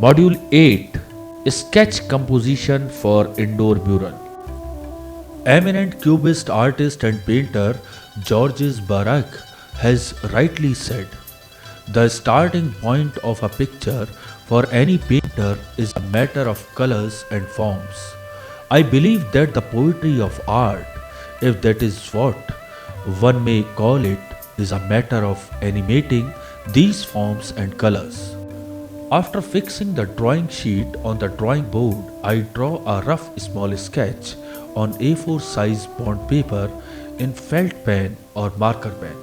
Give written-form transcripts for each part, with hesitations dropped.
Module 8, Sketch Composition for Indoor Mural. Eminent Cubist artist and painter Georges Barak has rightly said, "The starting point of a picture for any painter is a matter of colors and forms." I believe that the poetry of art, if that is what one may call it, is a matter of animating these forms and colors. After fixing the drawing sheet on the drawing board, I draw a rough small sketch on A4 size bond paper in felt pen or marker pen.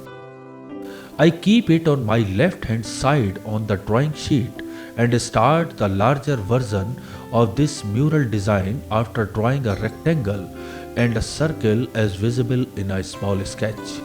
I keep it on my left hand side on the drawing sheet and start the larger version of this mural design after drawing a rectangle and a circle as visible in a small sketch.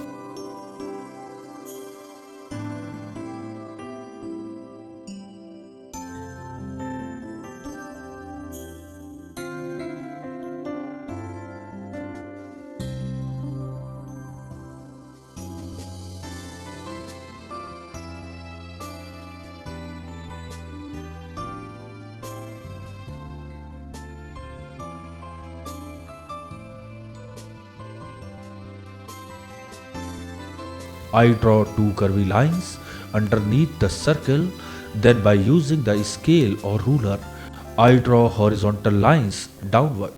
I draw two curvy lines underneath the circle, then by using the scale or ruler, I draw horizontal lines downward.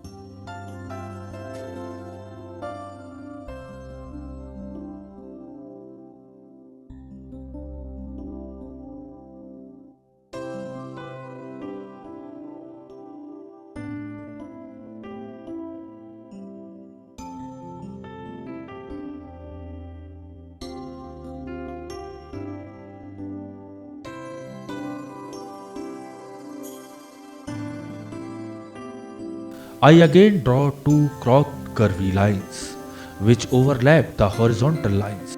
I again draw two cropped curvy lines which overlap the horizontal lines.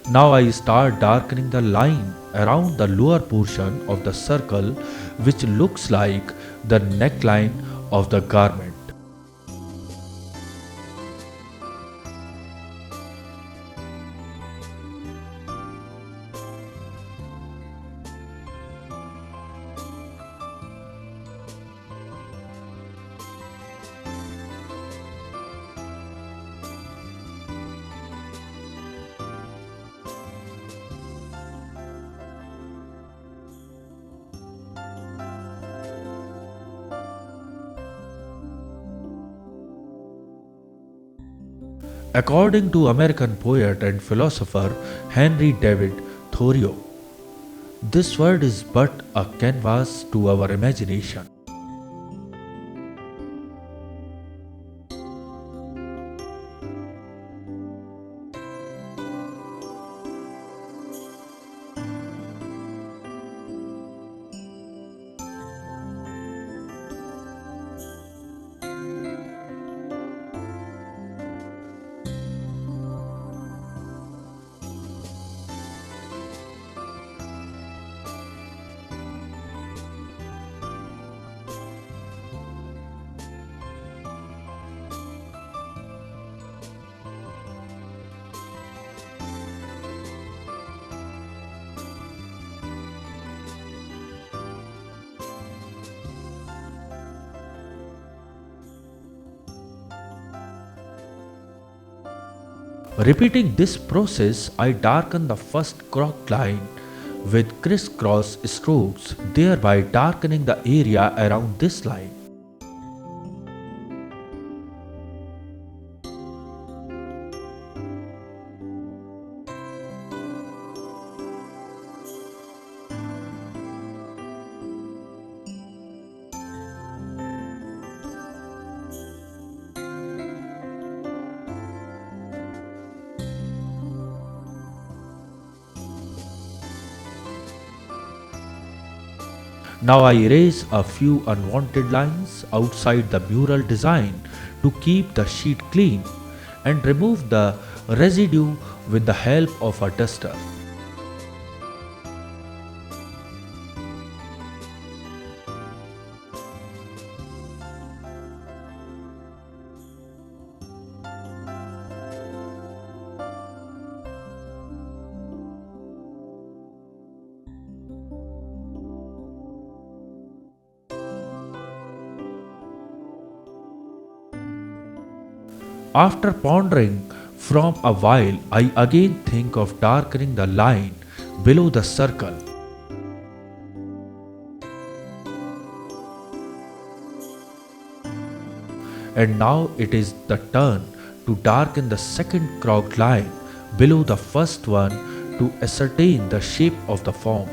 Now I start darkening the line around the lower portion of the circle, which looks like the neckline of the garment. According to American poet and philosopher Henry David Thoreau, this world is but a canvas to our imagination. Repeating this process, I darken the first crossed line with crisscross strokes, thereby darkening the area around this line. Now I erase a few unwanted lines outside the mural design to keep the sheet clean and remove the residue with the help of a duster. After pondering from a while, I again think of darkening the line below the circle. And now it is the turn to darken the second crooked line below the first one to ascertain the shape of the form.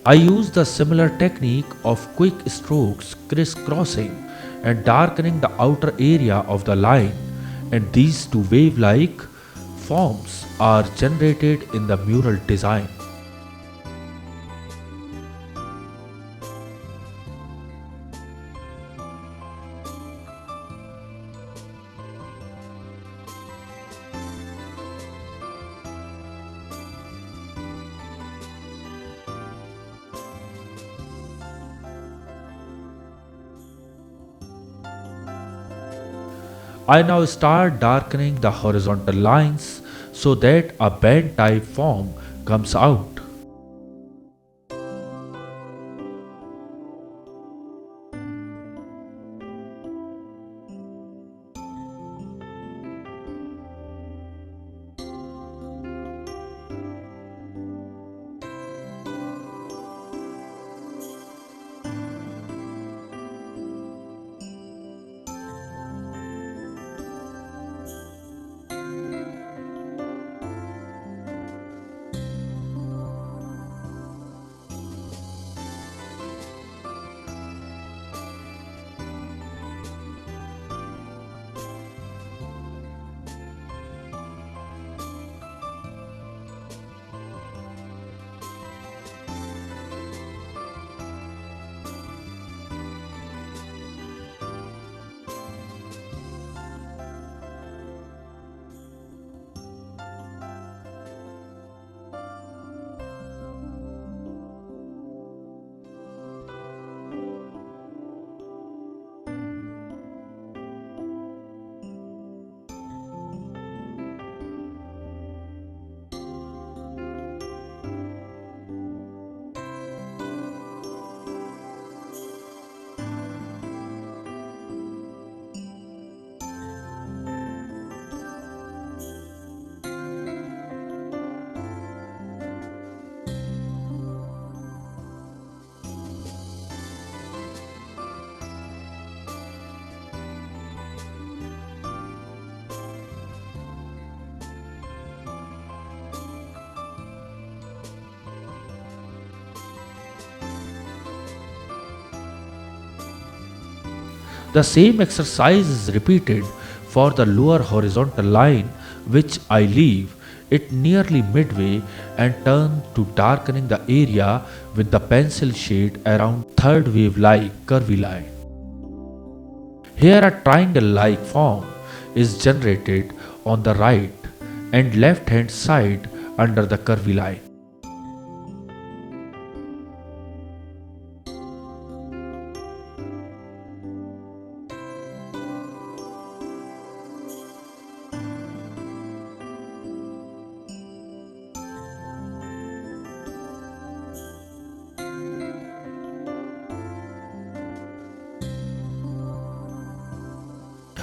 I use the similar technique of quick strokes crisscrossing and darkening the outer area of the line, and these two wave-like forms are generated in the mural design. I now start darkening the horizontal lines so that a band type form comes out. The same exercise is repeated for the lower horizontal line, which I leave it nearly midway and turn to darkening the area with the pencil shade around third wave like curvy line. Here a triangle like form is generated on the right and left hand side under the curvy line.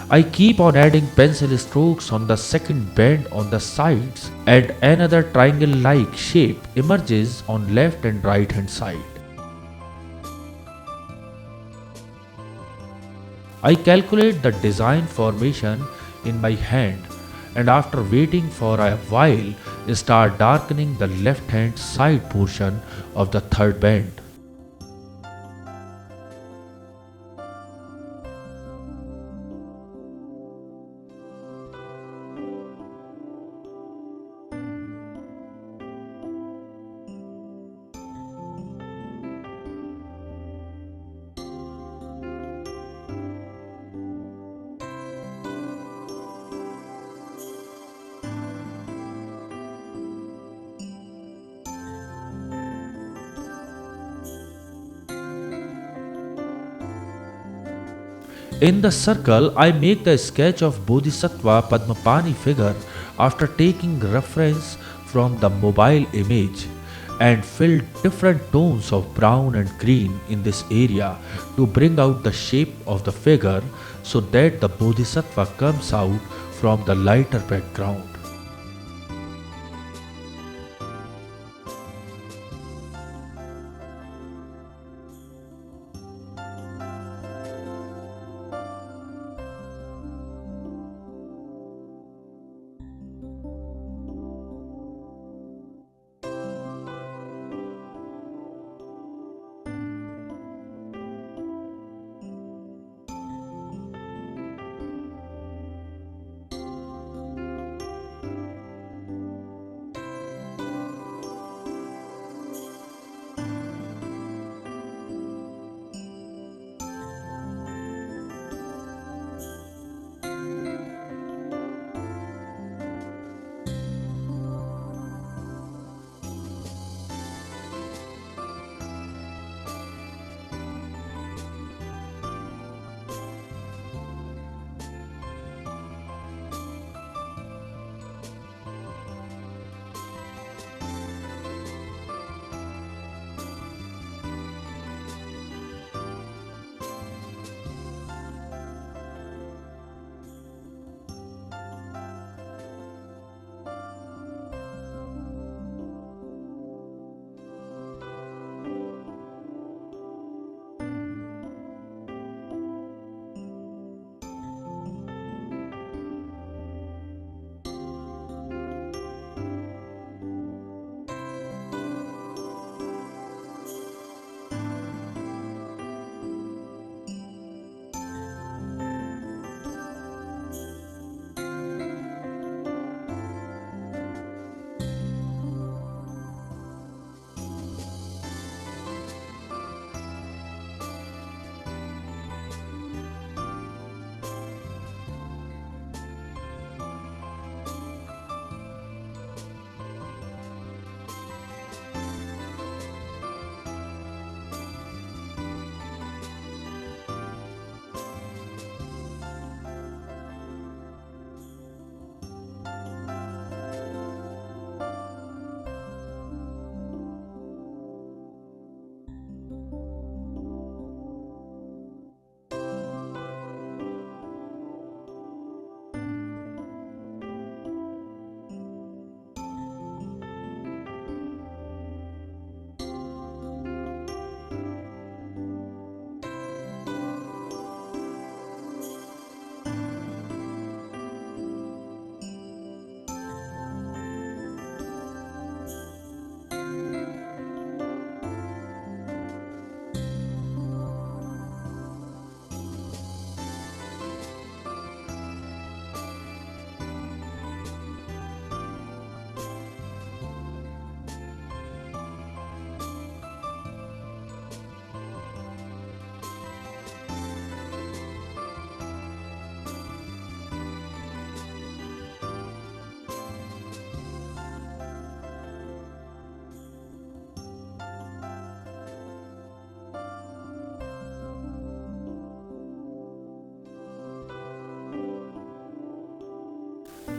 I keep on adding pencil strokes on the second bend on the sides and another triangle-like shape emerges on left and right hand side. I calculate the design formation in my hand and after waiting for a while start darkening the left hand side portion of the third band. In the circle, I make the sketch of Bodhisattva Padmapani figure after taking reference from the mobile image and fill different tones of brown and green in this area to bring out the shape of the figure so that the Bodhisattva comes out from the lighter background.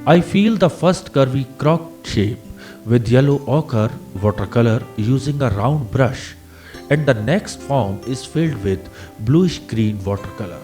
I fill the first curvy croc shape with yellow ochre watercolor using a round brush and the next form is filled with bluish green watercolor.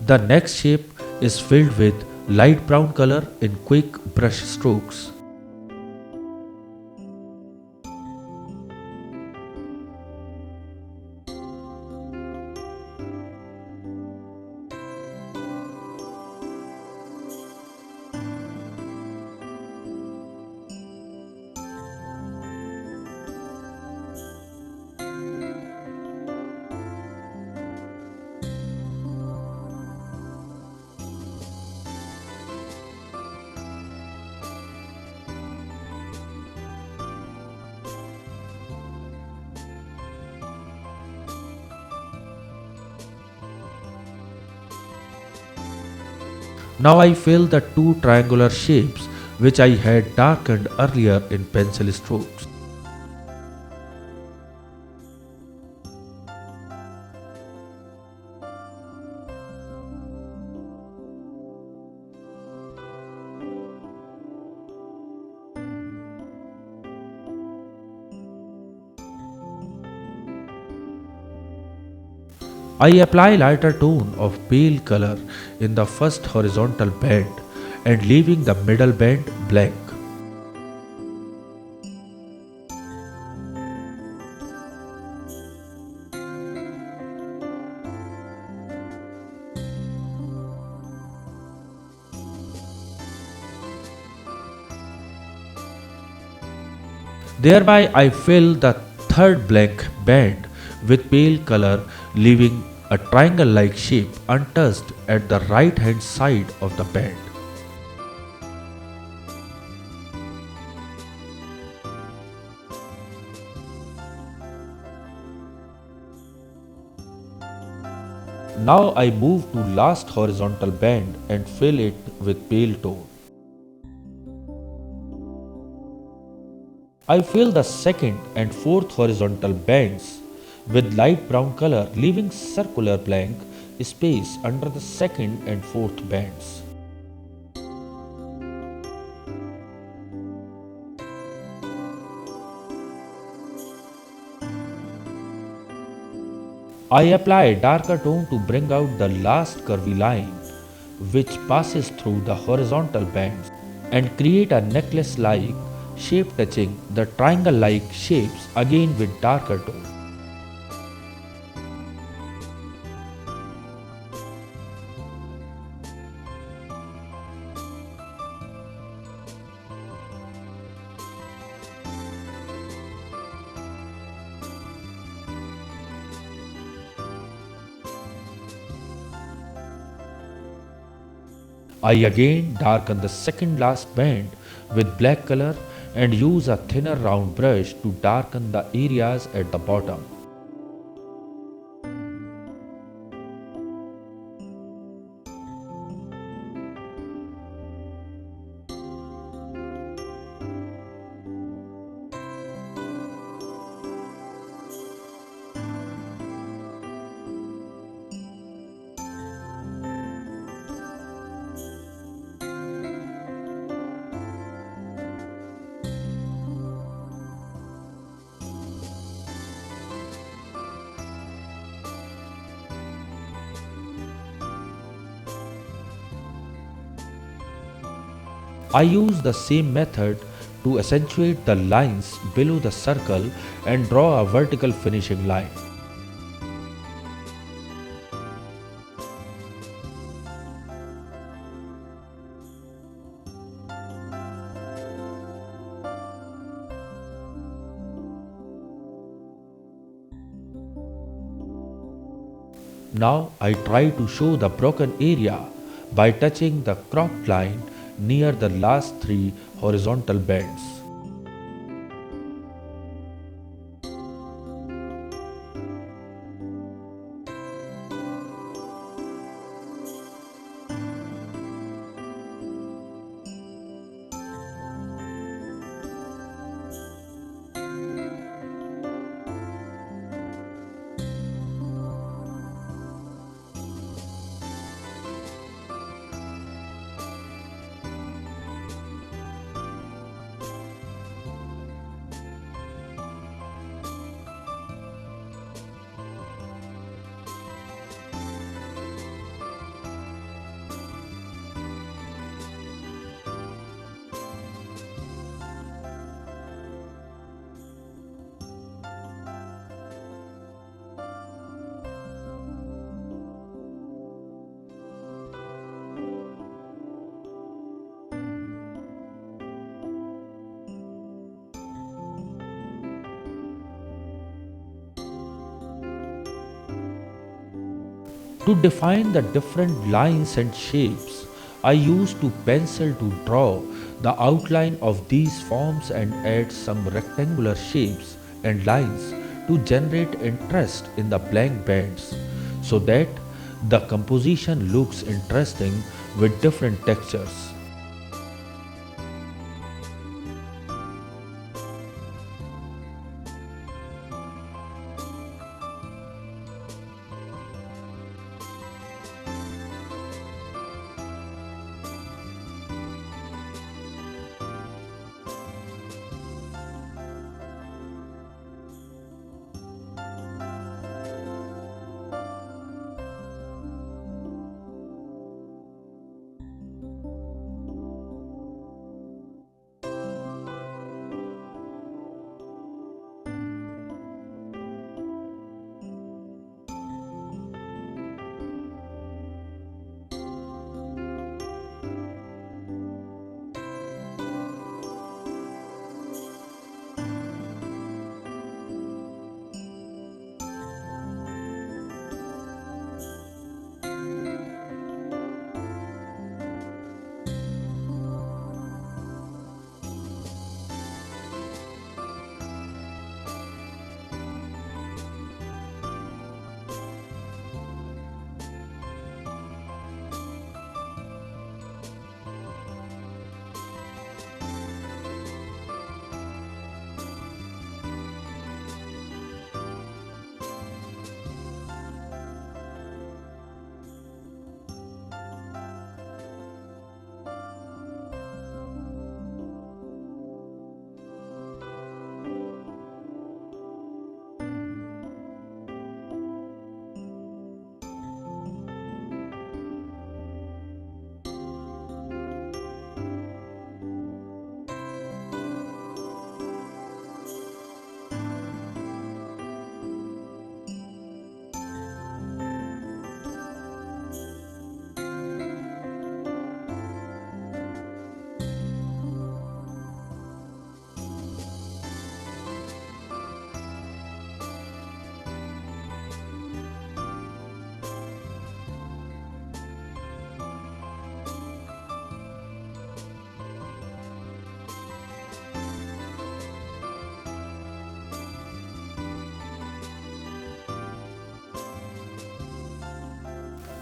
The next shape is filled with light brown color in quick brush strokes. Now I fill the two triangular shapes which I had darkened earlier in pencil strokes. I apply lighter tone of pale color in the first horizontal band and leaving the middle band blank. Thereby I fill the third blank band with pale color, leaving a triangle-like shape untouched at the right hand side of the band. Now I move to last horizontal band and fill it with pale tone. I fill the second and fourth horizontal bands with light brown color, leaving circular blank space under the second and fourth bands. I apply a darker tone to bring out the last curvy line which passes through the horizontal bands and create a necklace-like shape touching the triangle-like shapes again with darker tone. I again darken the second last band with black color and use a thinner round brush to darken the areas at the bottom. I use the same method to accentuate the lines below the circle and draw a vertical finishing line. Now I try to show the broken area by touching the cropped line near the last three horizontal bands. To define the different lines and shapes, I used to pencil to draw the outline of these forms and add some rectangular shapes and lines to generate interest in the blank bands so that the composition looks interesting with different textures.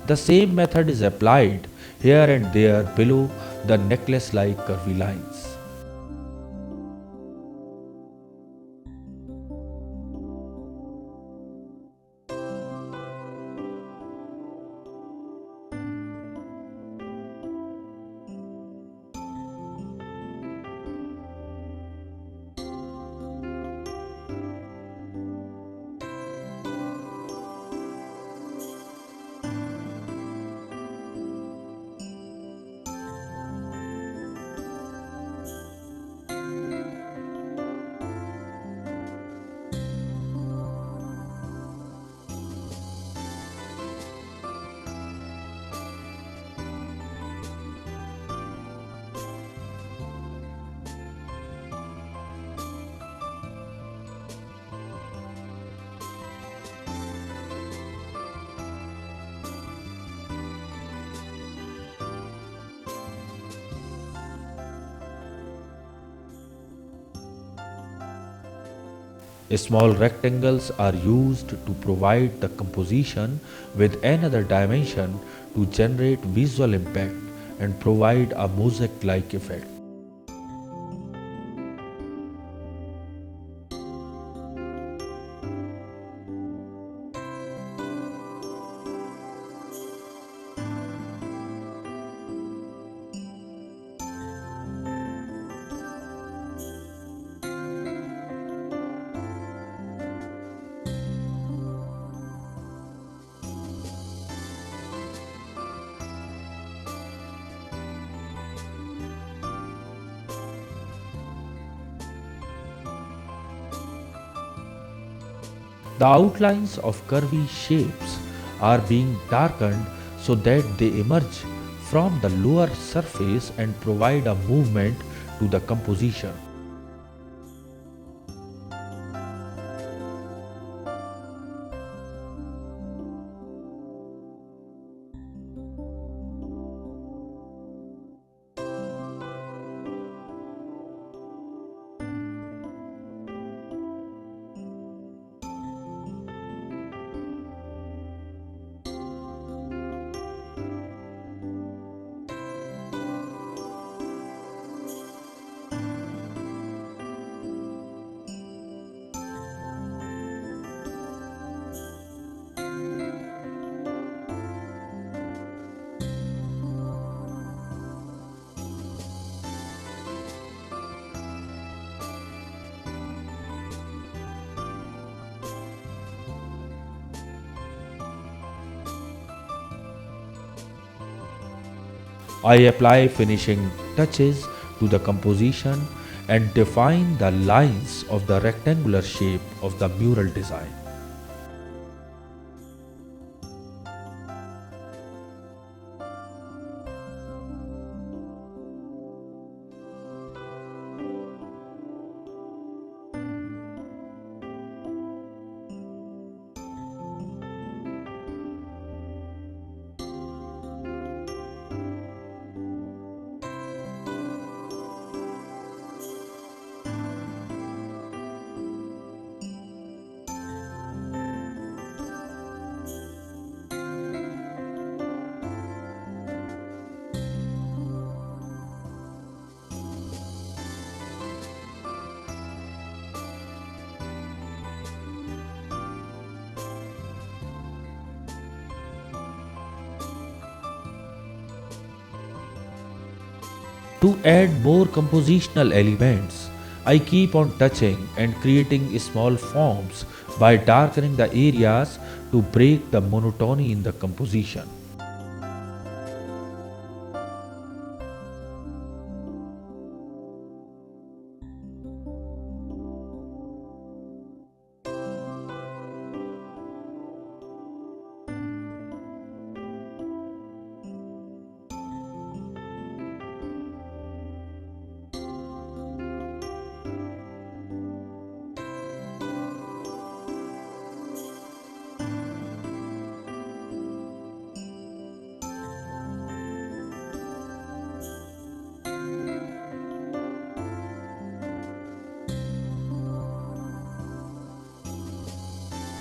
The same method is applied here and there below the necklace like curvy lines. Small rectangles are used to provide the composition with another dimension to generate visual impact and provide a mosaic-like effect. The outlines of curvy shapes are being darkened so that they emerge from the lower surface and provide a movement to the composition. I apply finishing touches to the composition and define the lines of the rectangular shape of the mural design. To add more compositional elements, I keep on touching and creating small forms by darkening the areas to break the monotony in the composition.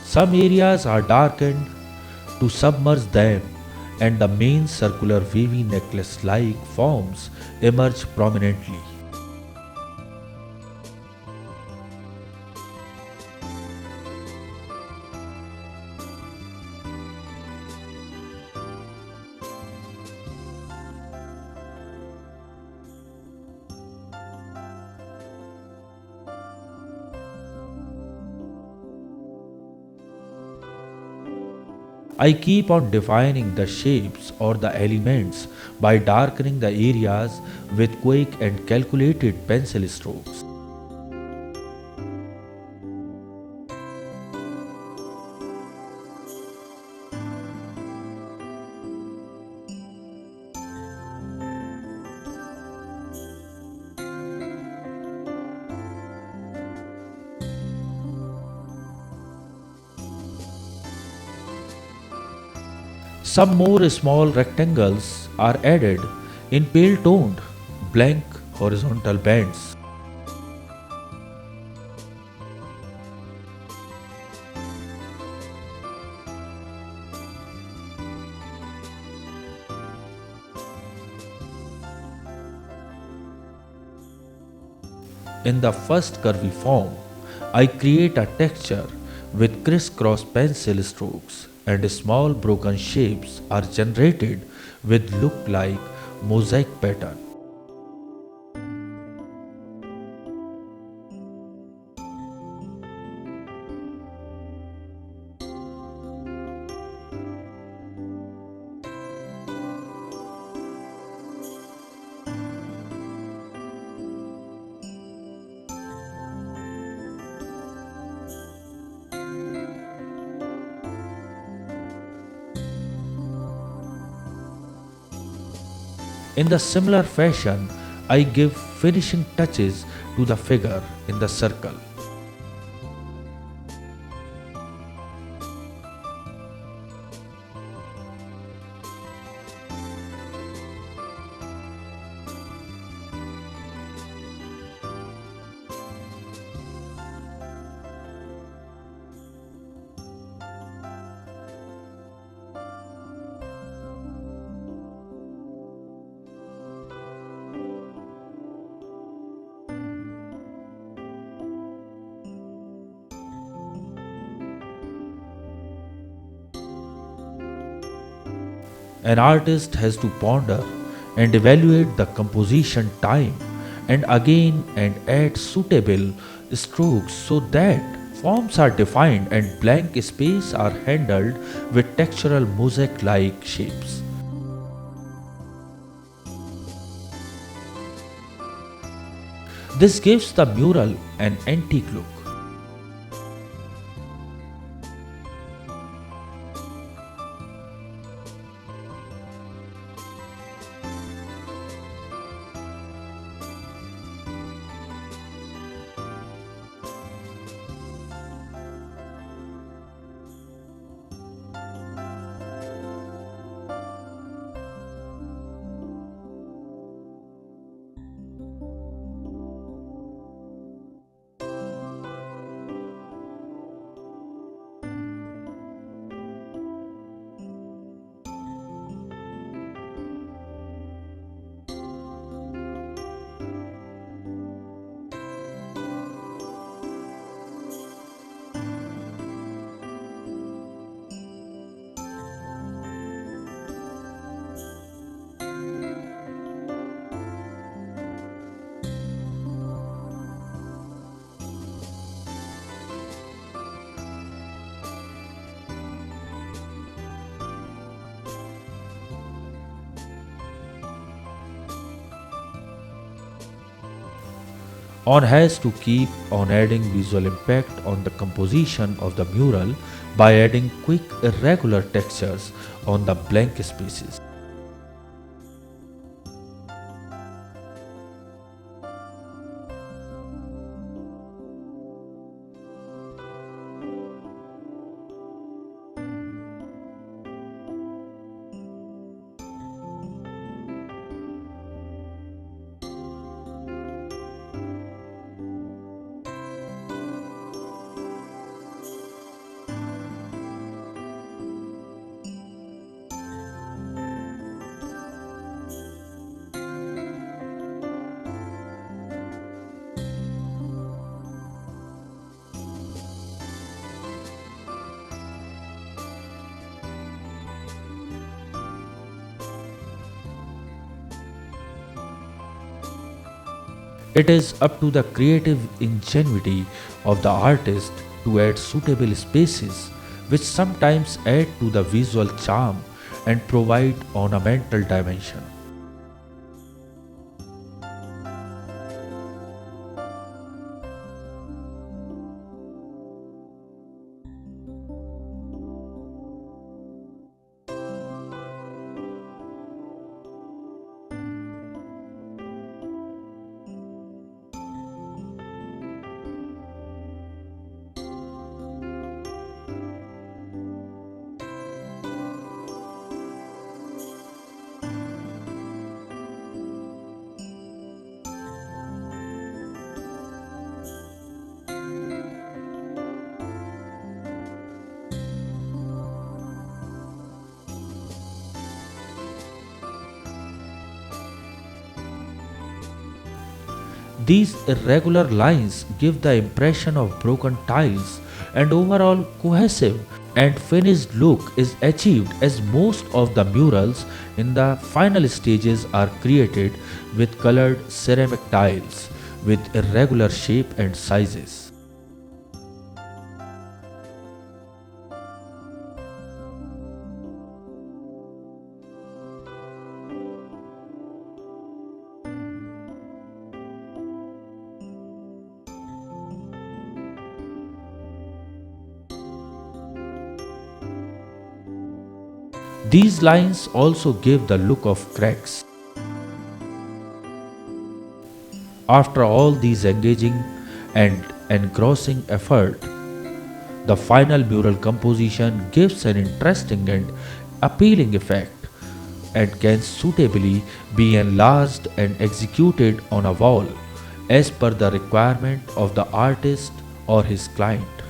Some areas are darkened to submerge them, and the main circular wavy necklace like forms emerge prominently. I keep on defining the shapes or the elements by darkening the areas with quick and calculated pencil strokes. Some more small rectangles are added in pale toned, blank horizontal bands. In the first curvy form, I create a texture with crisscross pencil strokes, and small broken shapes are generated with look like mosaic pattern. In the similar fashion, I give finishing touches to the figure in the circle. An artist has to ponder and evaluate the composition time and add suitable strokes so that forms are defined and blank space are handled with textural mosaic like shapes. This gives the mural an antique look. On has to keep on adding visual impact on the composition of the mural by adding quick irregular textures on the blank spaces. It is up to the creative ingenuity of the artist to add suitable spaces, which sometimes add to the visual charm and provide ornamental dimension. These irregular lines give the impression of broken tiles, and overall cohesive and finished look is achieved as most of the murals in the final stages are created with colored ceramic tiles with irregular shape and sizes. These lines also give the look of cracks. After all these engaging and engrossing effort, the final mural composition gives an interesting and appealing effect and can suitably be enlarged and executed on a wall as per the requirement of the artist or his client.